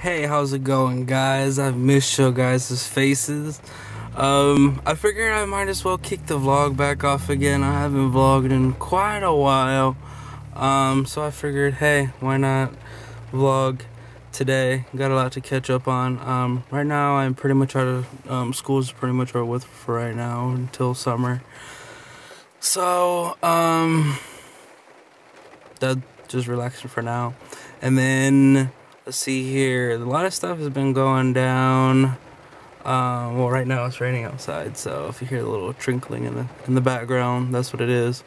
Hey, how's it going, guys? I've missed your guys' faces. I figured I might as well kick the vlog back off again. I haven't vlogged in quite a while. So I figured, hey, why not vlog today? Got a lot to catch up on. Right now I'm pretty much out of, school's pretty much over with for right now until summer. So, that just relaxing for now. And then, let's see here, a lot of stuff has been going down. Well, right now it's raining outside, so if you hear the little trickling in the background, that's what it is.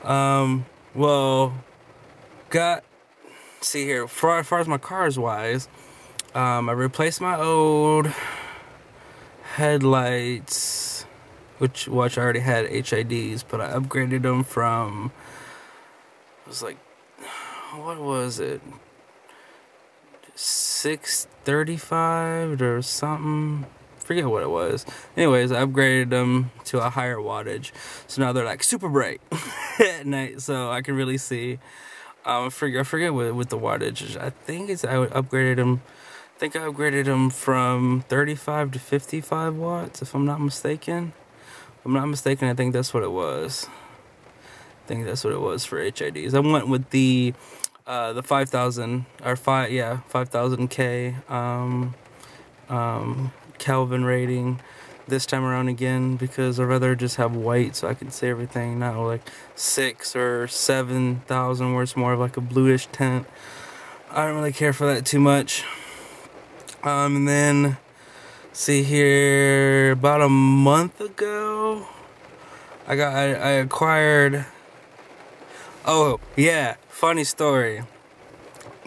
Well, see here, as far as my cars wise, I replaced my old headlights, which I already had HIDs, but I upgraded them from, it was like, what was it? 635 or something, forget what it was. Anyways, I upgraded them to a higher wattage, so now they're like super bright at night, so I can really see. I forget with the wattage. I think I upgraded them. I think I upgraded them from 35 to 55 watts, if I'm not mistaken. If I'm not mistaken, I think that's what it was. I think that's what it was for HIDs. I went with the 5,000 or 5,000K Kelvin rating this time around again, because I'd rather just have white so I can see everything, not like 6 or 7,000 where it's more of like a bluish tint. I don't really care for that too much. And then see here, about a month ago I acquired, oh yeah, funny story.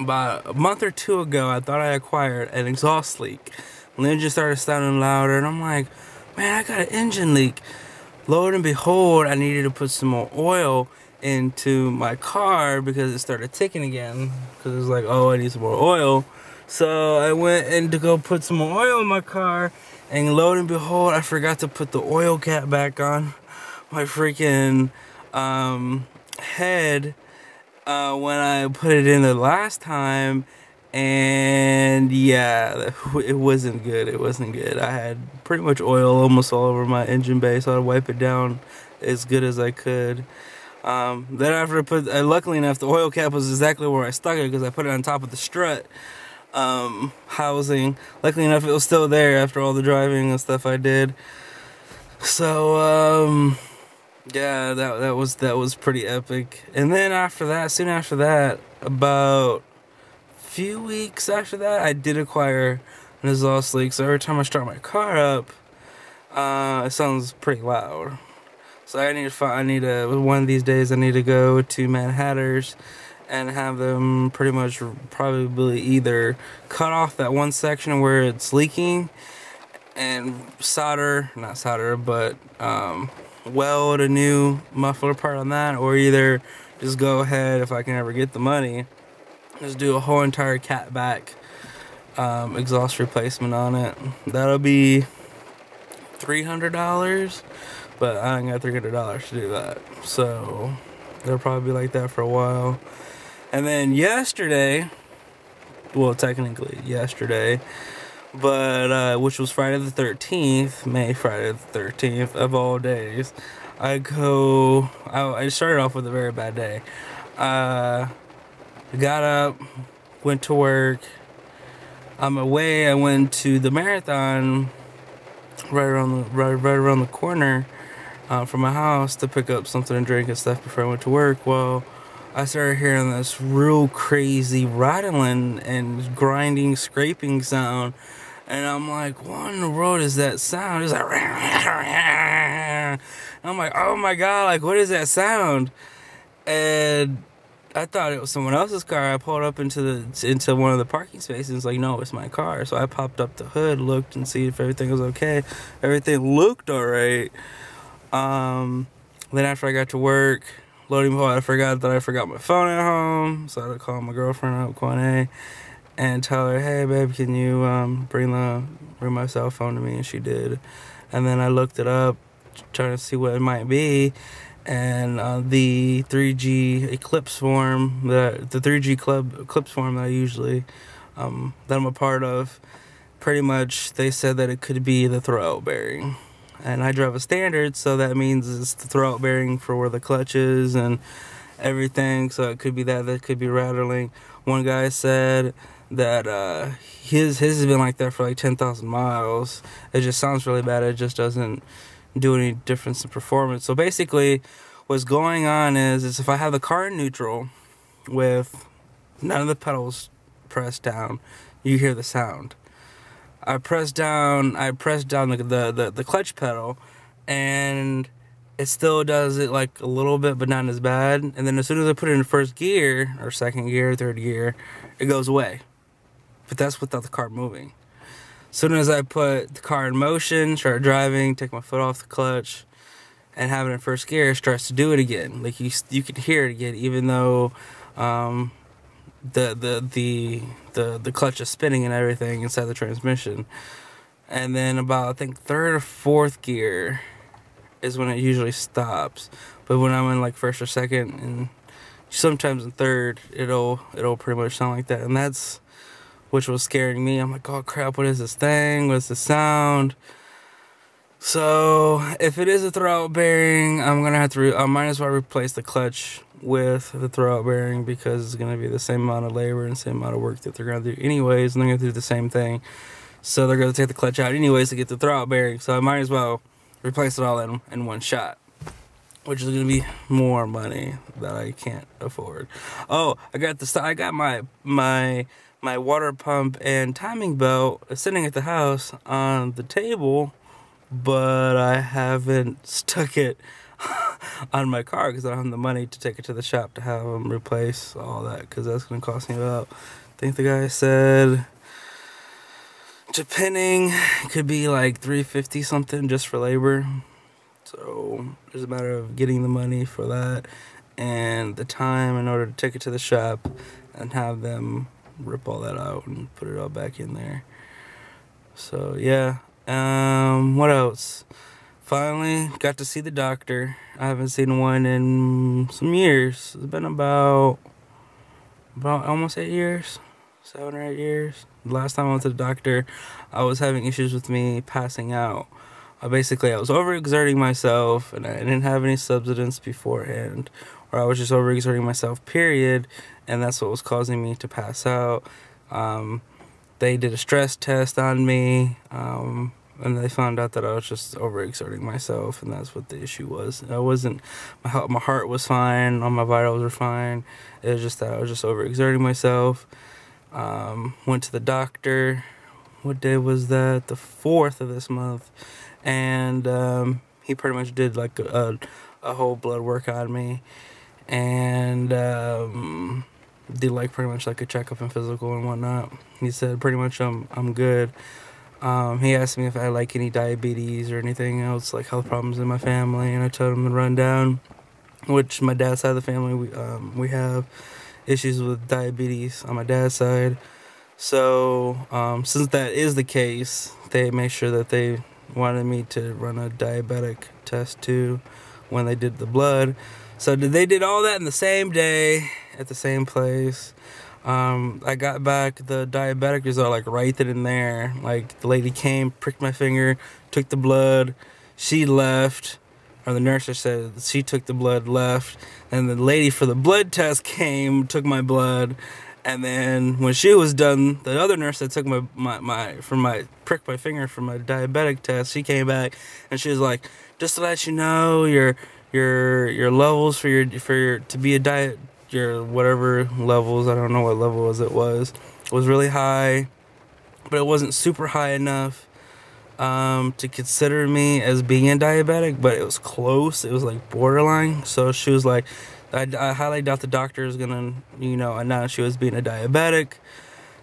About a month or two ago, I thought I acquired an exhaust leak. And then it just started sounding louder, and I'm like, man, I got an engine leak. Lo and behold, I needed to put some more oil into my car because it started ticking again. Because it was like, oh, I need some more oil. So I went in to go put some more oil in my car, and lo and behold, I forgot to put the oil cap back on my freaking head when I put it in the last time, and yeah, it wasn't good. It wasn't good. I had pretty much oil almost all over my engine bay, so I had to wipe it down as good as I could. Then after I put, luckily enough, the oil cap was exactly where I stuck it because I put it on top of the strut housing. Luckily enough, it was still there after all the driving and stuff I did. So yeah, that was pretty epic. And then after that, soon after that, about a few weeks after that, I did acquire an exhaust leak. So every time I start my car up, it sounds pretty loud. So one of these days I need to go to Manhattan's and have them pretty much probably either cut off that one section where it's leaking and weld a new muffler part on that, or either just go ahead, if I can ever get the money, just do a whole entire catback exhaust replacement on it. That'll be $300, but I ain't got $300 to do that, so it'll probably be like that for a while. And then yesterday, well, technically yesterday, but which was Friday the 13th, Friday the 13th of all days, I started off with a very bad day. Got up, went to work. On my way, I went to the marathon right around the corner from my house to pick up something to drink and stuff before I went to work. Well, I started hearing this real crazy rattling and grinding, scraping sound. And I'm like, what in the world is that sound? It's like, and I'm like, oh my God, like, what is that sound? And I thought it was someone else's car. I pulled up into one of the parking spaces. It's like, no, it's my car. So I popped up the hood, looked and see if everything was okay. Everything looked all right. Then after I got to work, loading behold, I forgot my phone at home. So I had to call my girlfriend up, Kwane, and tell her, hey babe, can you bring my cell phone to me? And she did. And then I looked it up, trying to see what it might be, and the 3G Eclipse form, the 3G Eclipse form that I usually that I'm a part of, pretty much they said that it could be the throwout bearing. And I drive a standard, so that means it's the throwout bearing for where the clutch is and everything. So it could be that could be rattling. One guy said that his has been like that for like 10,000 miles. It just sounds really bad. It just doesn't do any difference in performance. So basically what's going on is if I have the car in neutral with none of the pedals pressed down, you hear the sound. I press down the clutch pedal, and it still does it like a little bit, but not as bad. And then as soon as I put it in first gear, or second gear, third gear, it goes away. But that's without the car moving. As soon as I put the car in motion, start driving, take my foot off the clutch, and have it in first gear, it starts to do it again. Like you can hear it again, even though the clutch is spinning and everything inside the transmission. And then about, I think, third or fourth gear is when it usually stops. But when I'm in like first or second, and sometimes in third, it'll pretty much sound like that. And that's which was scaring me. I'm like, oh crap, what is this thing? What's the sound? So if it is a throwout bearing, I'm gonna have to I might as well replace the clutch with the throwout bearing, because it's gonna be the same amount of labor and same amount of work that they're gonna do anyways, and they're gonna do the same thing. So they're gonna take the clutch out anyways to get the throwout bearing. So I might as well replace it all in one shot, which is gonna be more money that I can't afford. Oh, I got my water pump and timing belt sitting at the house on the table, but I haven't stuck it on my car because I don't have the money to take it to the shop to have them replace all that, because that's going to cost me about, I think the guy said, depending, it could be like $350 something just for labor. So it's a matter of getting the money for that and the time in order to take it to the shop and have them rip all that out and put it all back in there. So yeah. What else? Finally got to see the doctor. I haven't seen one in some years. It's been about almost 8 years, 7 or 8 years. The last time I went to the doctor, I was having issues with me passing out. Basically, I was overexerting myself, and I didn't have any substance beforehand, or I was just overexerting myself, period, and that's what was causing me to pass out. They did a stress test on me, and they found out that I was just overexerting myself, and that's what the issue was. I wasn't, my heart was fine, all my vitals were fine. It was just that I was just overexerting myself. Went to the doctor. What day was that? The 4th of this month. And he pretty much did like a whole blood work on me, and did like pretty much like a checkup and physical and whatnot. He said pretty much I'm good. He asked me if I had like any diabetes or anything else, like health problems in my family, and I told him to run down, which my dad's side of the family, we have issues with diabetes on my dad's side. So since that is the case, they made sure that they wanted me to run a diabetic test too when they did the blood. So they did all that in the same day at the same place. I got back the diabetic result like right then and there. Like the lady came, pricked my finger, took the blood, she left, or the nurse said she took the blood, left, and the lady for the blood test came, took my blood, and then when she was done, the other nurse that took pricked my finger for my diabetic test, she came back and she was like, just to let you know, your levels for your to be a diet, your whatever levels, I don't know what level it was really high, but it wasn't super high enough to consider me as being a diabetic, but it was close. It was like borderline. So she was like, I highly doubt the doctor is gonna, announce she was being a diabetic.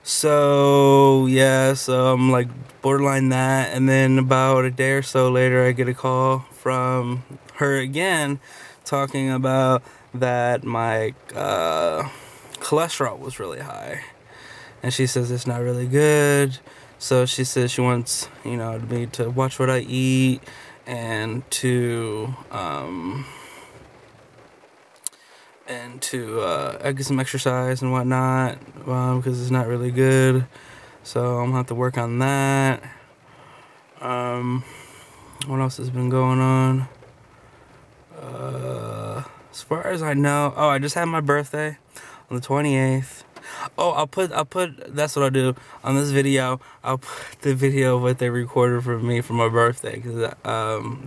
So yeah, so I'm like borderline that, and then about a day or so later, I get a call from her again, talking about that my cholesterol was really high, and she says it's not really good. So she says she wants, me to watch what I eat and to and to get some exercise and whatnot, because it's not really good. So I'm gonna have to work on that. What else has been going on? As far as I know, oh, I just had my birthday on the 28th. Oh, I'll put, that's what I'll do on this video. I'll put the video of what they recorded for me for my birthday, because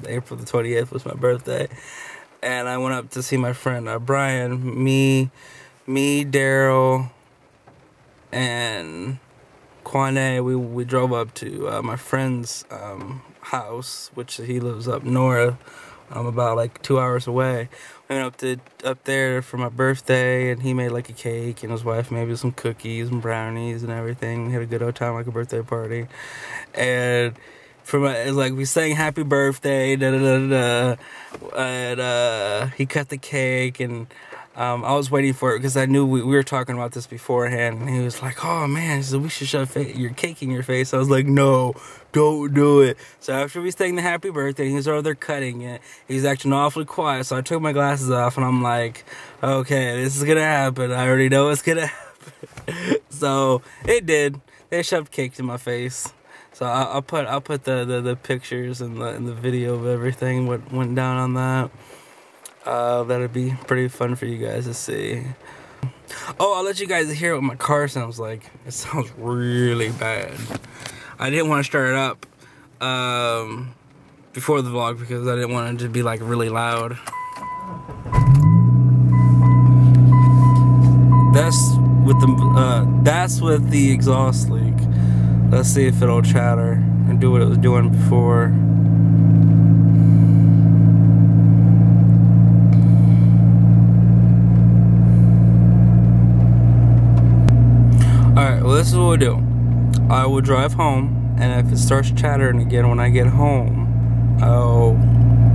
April the 28th was my birthday. And I went up to see my friend, Brian, me, Daryl, and Kwane. We drove up to my friend's house, which he lives up north, about like 2 hours away. We went up there for my birthday, and he made like a cake, and his wife made some cookies and brownies and everything. We had a good old time, like a birthday party. And it's like we sang happy birthday, da da da da, and he cut the cake, and I was waiting for it because I knew we were talking about this beforehand, and he was like, oh man, so we should shove your cake in your face. I was like, no, don't do it. So after we sang the happy birthday, he was over there cutting it. He's acting awfully quiet, so I took my glasses off, and I'm like, okay, this is gonna happen. I already know it's gonna happen. So it did. They shoved cake in my face. So I'll put the pictures and the video of everything what went down on that. That'd be pretty fun for you guys to see. Oh, I'll let you guys hear what my car sounds like. It sounds really bad. I didn't want to start it up before the vlog because I didn't want it to be like really loud. That's with the exhaust leak. Let's see if it'll chatter and do what it was doing before. Alright, well this is what we'll do. I will drive home, and if it starts chattering again when I get home, I'll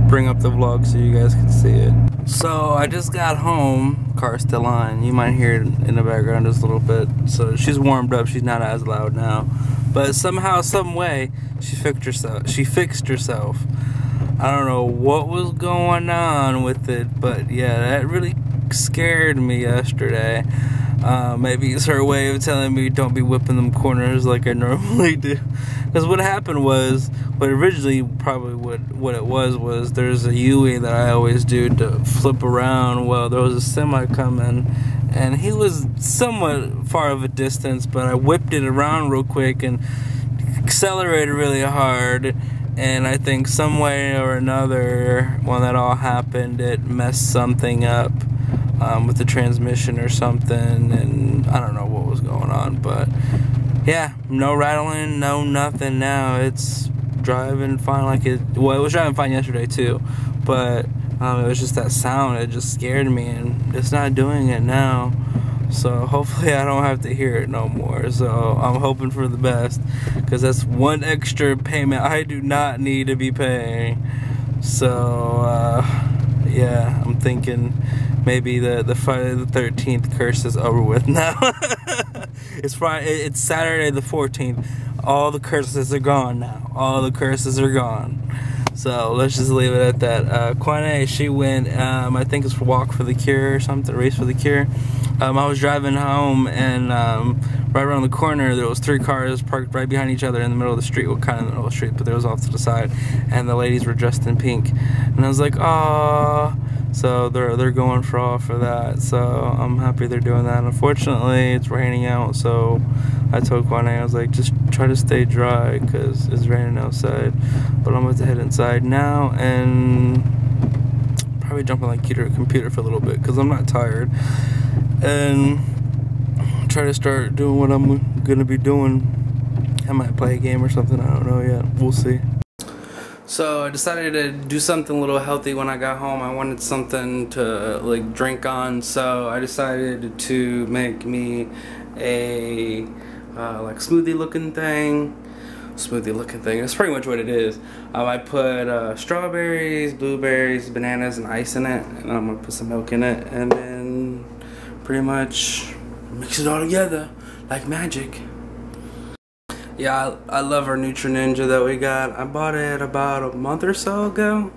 bring up the vlog so you guys can see it. So I just got home, car's still on. You might hear it in the background just a little bit. So she's warmed up, she's not as loud now. But somehow, some way, she fixed herself. I don't know what was going on with it, but yeah, that really scared me yesterday. Maybe it's her way of telling me don't be whipping them corners like I normally do. Because what happened was, what originally probably what it was there's a U-ey that I always do to flip around. Well, there was a semi coming, and he was somewhat far of a distance, but I whipped it around real quick and accelerated really hard. And I think some way or another, when that all happened, it messed something up with the transmission or something, and I don't know what was going on, but yeah, no rattling, no nothing now. It's driving fine like it, well, it was driving fine yesterday too, but it was just that sound, it just scared me, and it's not doing it now. So hopefully I don't have to hear it no more. So I'm hoping for the best, because that's one extra payment I do not need to be paying. So yeah, I'm thinking maybe the Friday the 13th curse is over with now. It's Saturday the 14th. All the curses are gone now. All the curses are gone. So let's just leave it at that. Kwane, she went, I think it's for Walk for the Cure or something, Race for the Cure. I was driving home, and right around the corner there was 3 cars parked right behind each other in the middle of the street. Well, kind of in the middle of the street, but there was off to the side, and the ladies were dressed in pink, and I was like, "Aww." So they're going for all for that. So I'm happy they're doing that. Unfortunately, it's raining out, so I told Kwane, I was like, just try to stay dry because it's raining outside. But I'm about to head inside now and probably jump on like computer for a little bit because I'm not tired, and try to start doing what I'm gonna be doing. I might play a game or something, I don't know yet. We'll see. So I decided to do something a little healthy when I got home. I wanted something to like drink on, so I decided to make me a like smoothie looking thing. That's pretty much what it is. I put strawberries, blueberries, bananas, and ice in it, and I'm gonna put some milk in it, and then pretty much mix it all together like magic. Yeah, I love our Nutri Ninja that we got. I bought it about a month ago,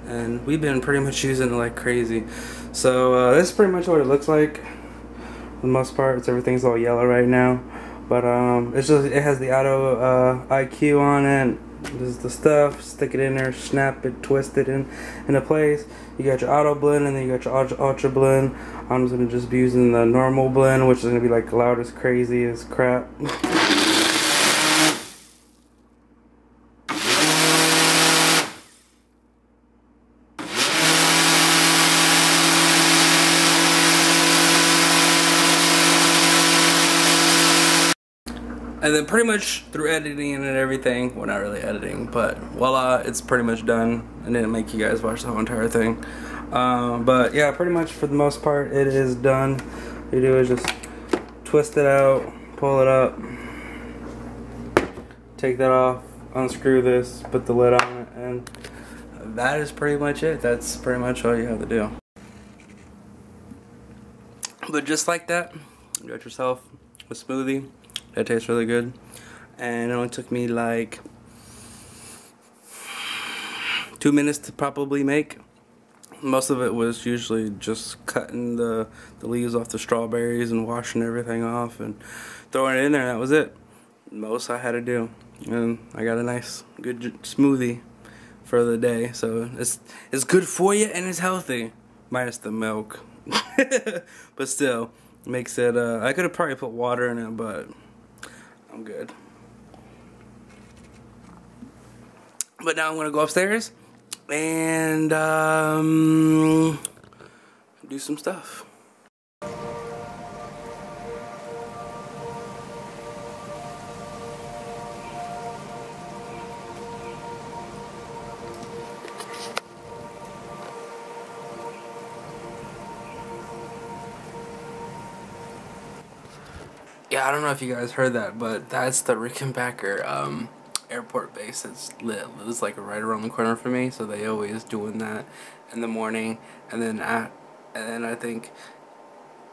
and we've been pretty much using it like crazy. So this is pretty much what it looks like. For the most part, everything's all yellow right now. But it has the auto IQ on it. This is the stuff. Stick it in there, snap it, twist it into place. You got your auto blend, and then you got your ultra blend. I'm just gonna be using the normal blend, which is gonna be like loud as crazy as crap. And then pretty much through editing and everything, well, not really editing, but voila, it's pretty much done. I didn't make you guys watch the whole entire thing. But yeah, pretty much for the most part, it is done. What you do is just twist it out, pull it up, take that off, unscrew this, put the lid on it, and that is pretty much it. That's pretty much all you have to do. But just like that, you got yourself a smoothie. That tastes really good, and it only took me like 2 minutes to probably make. Most of it was usually just cutting the leaves off the strawberries and washing everything off and throwing it in there. That was it. Most I had to do, and I got a nice, good smoothie for the day. So it's good for you and it's healthy, minus the milk. But still, makes it. I could have probably put water in it, but I'm good. But now I'm gonna go upstairs and do some stuff. Yeah, I don't know if you guys heard that, but that's the Rickenbacker airport base. It's lit. It's like right around the corner for me, so they always doing that in the morning, and then I think,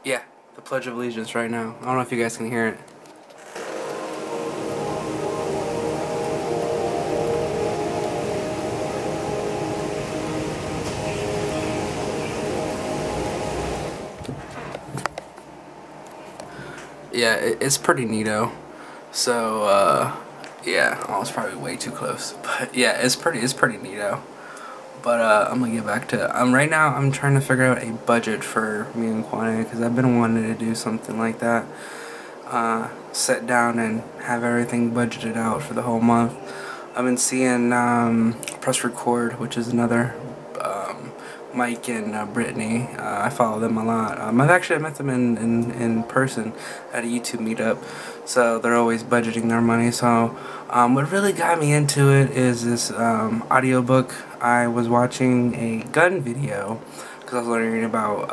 yeah, the Pledge of Allegiance right now. I don't know if you guys can hear it. Yeah, it's pretty neato. So yeah, I was probably way too close, but yeah, it's pretty neato. But I'm gonna get back to it. Right now I'm trying to figure out a budget for me and Quantity, because I've been wanting to do something like that. Sit down and have everything budgeted out for the whole month. I've been seeing Press Record, which is another Mike and Brittany. I follow them a lot. I've actually met them in person at a YouTube meetup, so they're always budgeting their money. So what really got me into it is this audiobook. I was watching a gun video because I was learning about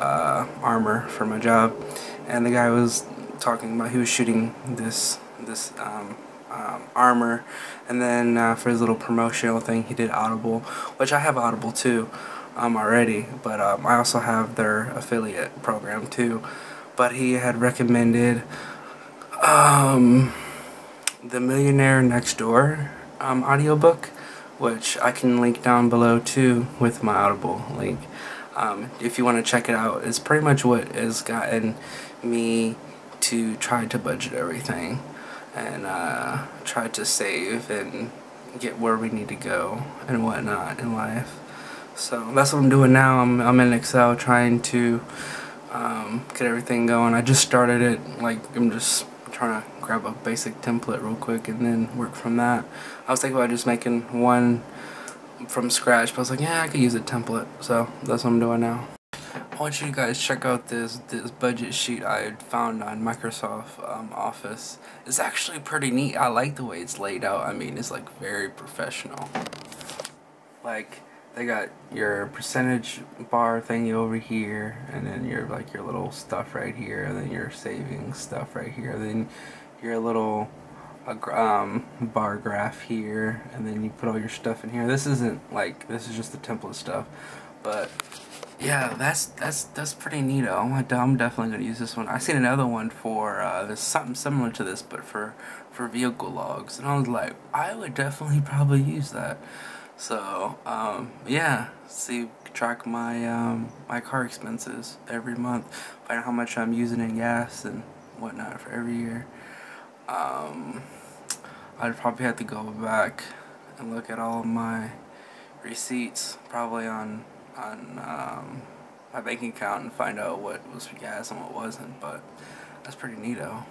armor for my job, and the guy was talking about, he was shooting this armor, and then for his little promotional thing he did Audible, which I have Audible too already, but I also have their affiliate program too. But he had recommended The Millionaire Next Door audiobook, which I can link down below too with my Audible link. If you want to check it out, it's pretty much what has gotten me to try to budget everything and try to save and get where we need to go and whatnot in life. So that's what I'm doing now. I'm in Excel trying to get everything going. I just started it, like I'm just trying to grab a basic template real quick and then work from that. I was thinking about just making one from scratch, but I was like, yeah, I could use a template. So that's what I'm doing now. I want you guys to check out this budget sheet I found on Microsoft Office. It's actually pretty neat. I like the way it's laid out. I mean, it's like very professional. Like, they got your percentage bar thingy over here, and then your little stuff right here, and then your savings stuff right here, then your little bar graph here, and then you put all your stuff in here. This isn't like, this is just the template stuff, but yeah, that's pretty neat. I'm definitely gonna use this one. I seen another one for there's something similar to this, but for vehicle logs, and I was like, I would definitely probably use that. So yeah, see, track my my car expenses every month, find out how much I'm using in gas and whatnot for every year. I'd probably have to go back and look at all of my receipts, probably on my bank account, and find out what was for gas and what wasn't. But that's pretty neato.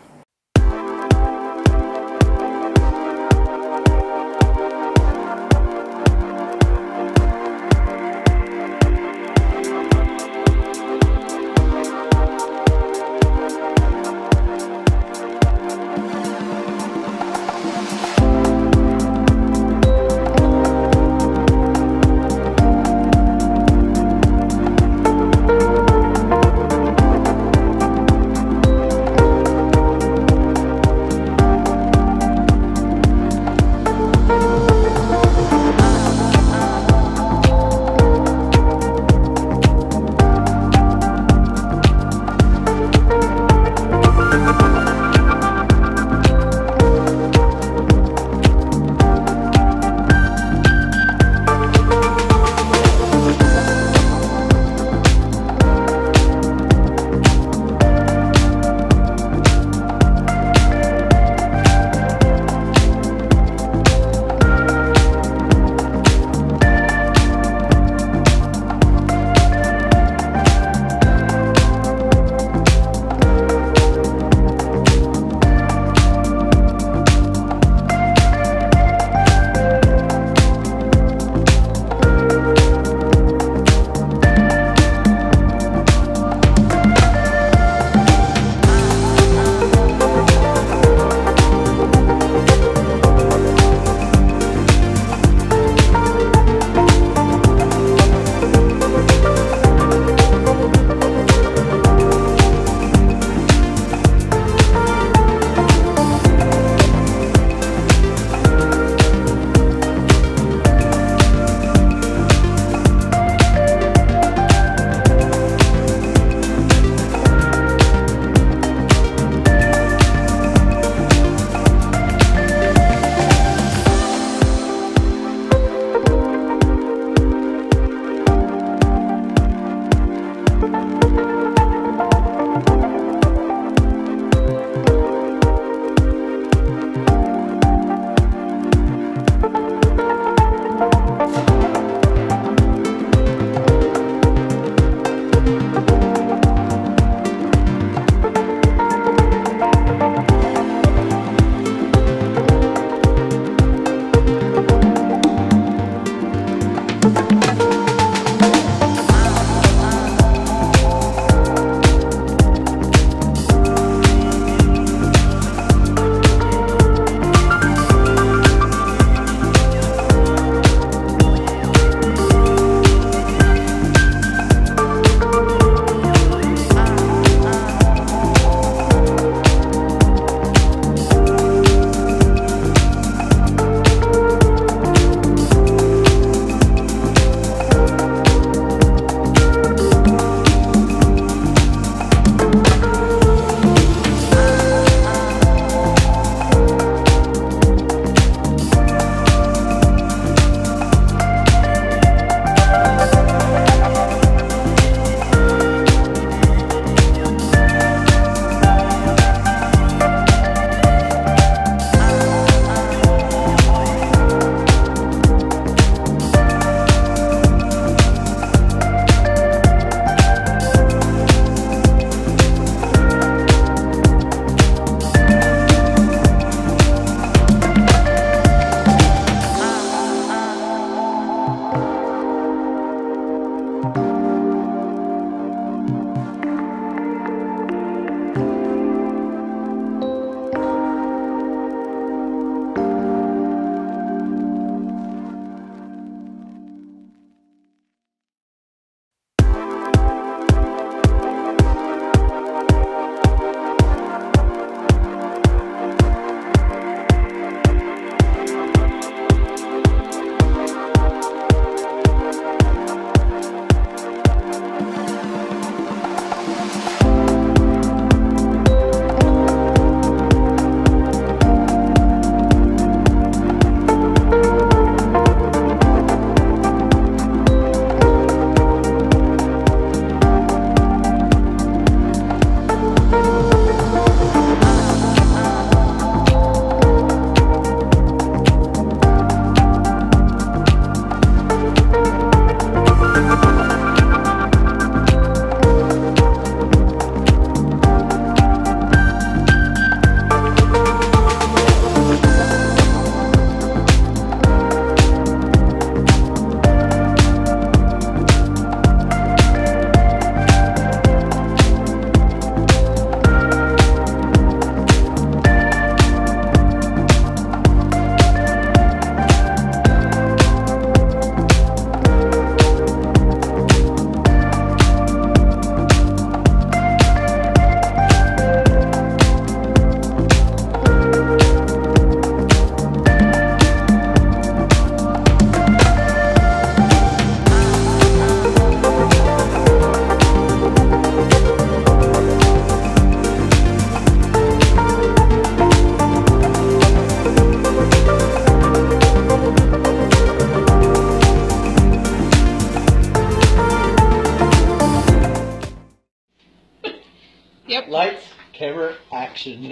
action.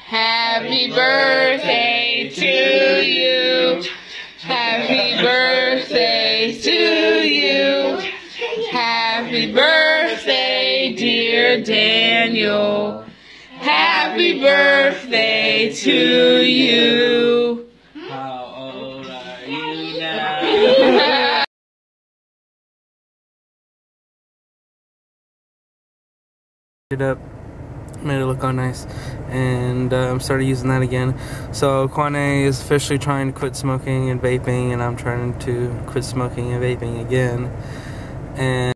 Happy birthday to you. Happy birthday to you. Happy birthday, dear Daniel. Happy birthday to you. How old are you now? It up, made it look all nice, and started using that again. So Kwane is officially trying to quit smoking and vaping, and I'm trying to quit smoking and vaping again. And